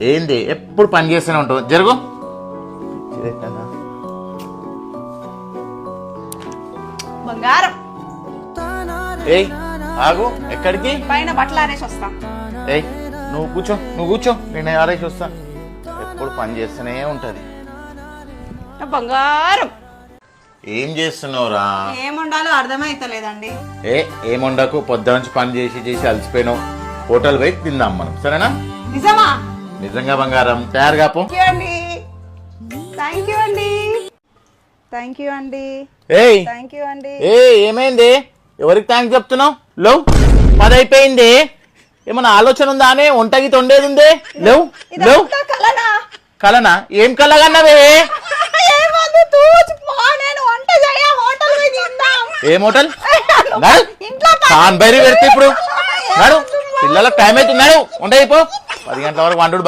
ఏంది ఎప్పుడు పని చేస్తూనే ఉంటావు జరుగు. బంగారం ఏయ్ ఆగు, ఎక్కడికి? పైన బట్టలు ఆరేసి వస్తా. ఏయ్ నువ్వు కూర్చో నేను ఆరేసి వస్తా. ఎప్పుడు పని చేస్తూనే ఉంటది. బంగారం ఏం చేస్తున్నావురా? ఏముండాలో అర్థమైతలేదండి. ఏం వండకు, పొద్దు నుంచి పని చేసి అలసిపోయినావు. హోటల్ పోయి తిందాం మనం, సరేనా? నిజమా? నిజంగా బంగారం. తయారుగా పో. థ్యాంక్ యూ అండి. థ్యాంక్ యూ అండి. ఏయ్ థ్యాంక్ యూ అండి. ఏమైంది? ఎవరికి థ్యాంక్స్ చెప్తున్నావు? లో 10 అయిపోయింది. ఏమన్నా ఆలోచన ఉందా? అనే వంటకి తొండేది ఉంది. లేవు లేవు. కలనా? ఏం కలగన్నవే? ఏం హోటల్? కాన్ బైరి పెడితే ఇప్పుడు నాడు పిల్లలకు టైం అవుతున్నాడు. వంట అయిపో. 10 గంటల వరకు వండు.